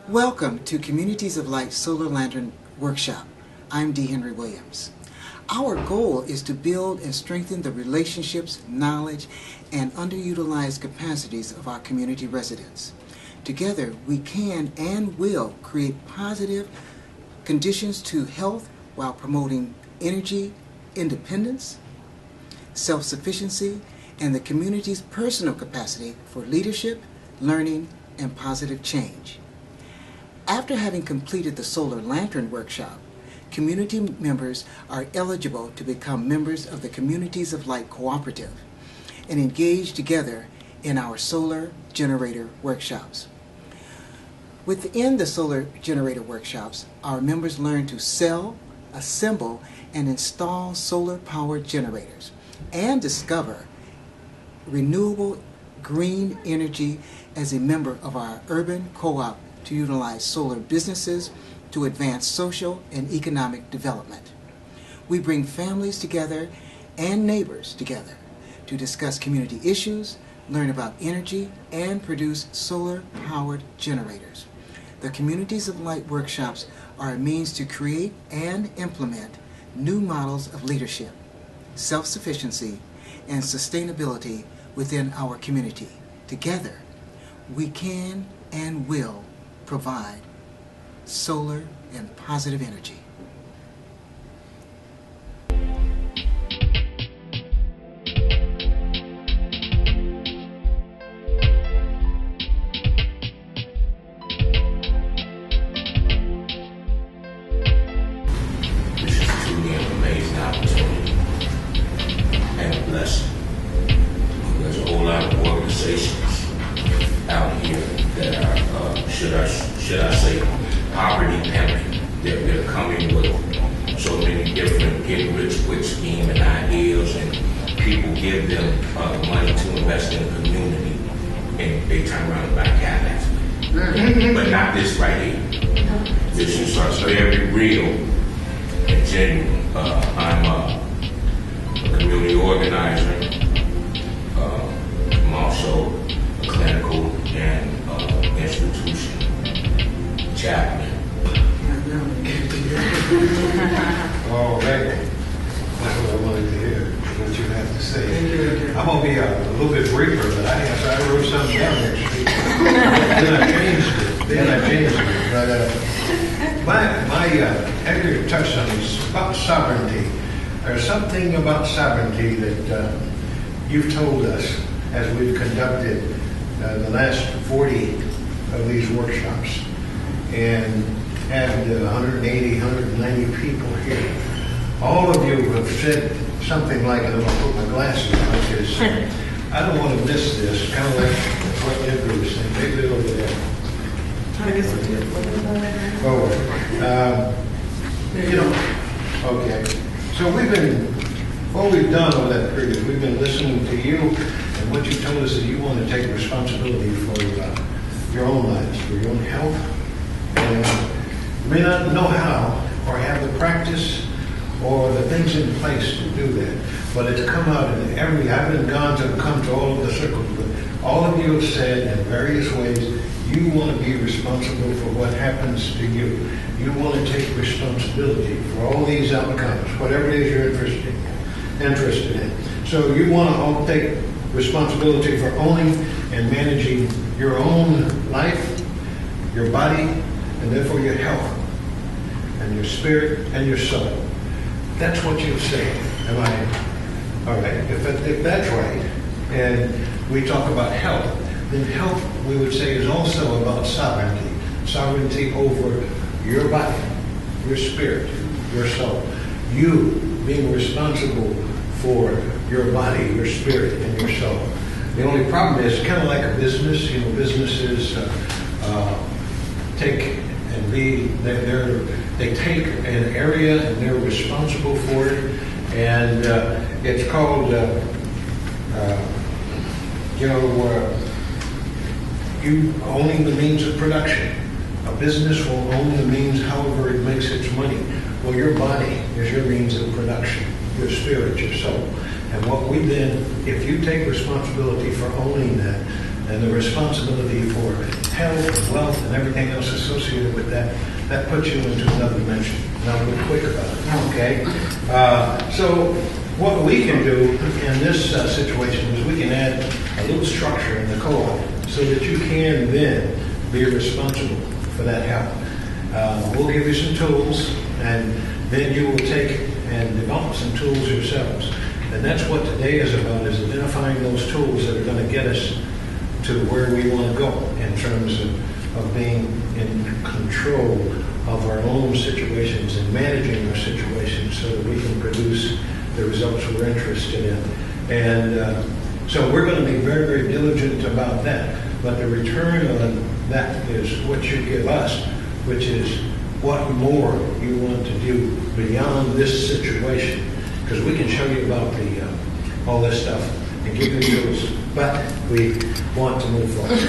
Welcome to Communities of Light Solar Lantern Workshop. I'm D. Henry Williams. Our goal is to build and strengthen the relationships, knowledge, and underutilized capacities of our community residents. Together, we can and will create positive conditions to health while promoting energy independence, self-sufficiency, and the community's personal capacity for leadership, learning, and positive change. After having completed the Solar Lantern Workshop, community members are eligible to become members of the Communities of Light Cooperative and engage together in our solar generator workshops. Within the solar generator workshops, our members learn to sell, assemble, and install solar-powered generators and discover renewable green energy as a member of our urban co-op to utilize solar businesses to advance social and economic development. We bring families together and neighbors together to discuss community issues, learn about energy, and produce solar-powered generators. The Communities of Light workshops are a means to create and implement new models of leadership, self-sufficiency, and sustainability within our community. Together, we can and will provide solar and positive energy. This is truly an amazing opportunity and a blessing. There's a whole lot of organizations out here that are, should I say, poverty pimping. They're coming with so many different get-rich-quick scheme and ideas, and people give them money to invest in the community, and they turn around and buy Cadillacs. But not this right here. This is very real and genuine. I'm a community organizer. I'm also a clinical and institution chaplain. All right. That's what I wanted to hear, what you have to say. I'm going to be a little bit briefer, but I wrote something down actually. Then I changed it. But Edgar touched on this about sovereignty. There's something about sovereignty that you've told us as we've conducted the last 40 of these workshops and had 180, 190 people here. All of you have said something like, and I'm going to put my glasses on because I don't want to miss this, kind of like what Edgar was saying. Maybe they're over there. Forward. Okay. So what we've done over that period, we've been listening to you, and what you told us is you want to take responsibility for your own lives, for your own health. And you may not know how or have the practice or the things in place to do that, but it's come out in I haven't come to all of the circles, but all of you have said in various ways you want to be responsible for what happens to you. You want to take responsibility for all these outcomes, whatever it is you're interested in. So you want to take responsibility for owning and managing your own life, your body, and therefore your health, and your spirit, and your soul. That's what you say. Am I? All right. If that's right, and we talk about health, then health, we would say, is also about sovereignty. Sovereignty over your body, your spirit, your soul. You being responsible for your body, your spirit, and your soul. The only problem is kind of like a business. Businesses take and they take an area and they're responsible for it, and it's called you owning the means of production. A business will own the means however it makes its money. Well, your body is your means of production, your spirit, your soul. And what we then, if you take responsibility for owning that, and the responsibility for health, wealth, and everything else associated with that, that puts you into another dimension. Now, we're quick about it, okay? So what we can do in this situation is we can add a little structure in the co-op so that you can then be responsible for that help. We'll give you some tools, and then you will take and develop some tools yourselves. And that's what today is about, is identifying those tools that are going to get us to where we want to go in terms of being in control of our own situations and managing our situations so that we can produce the results we're interested in. And so we're going to be very, very diligent about that. But the return on that is what you give us, which is what more you want to do beyond this situation. Because we can show you about all this stuff and give you tools, but we want to move forward.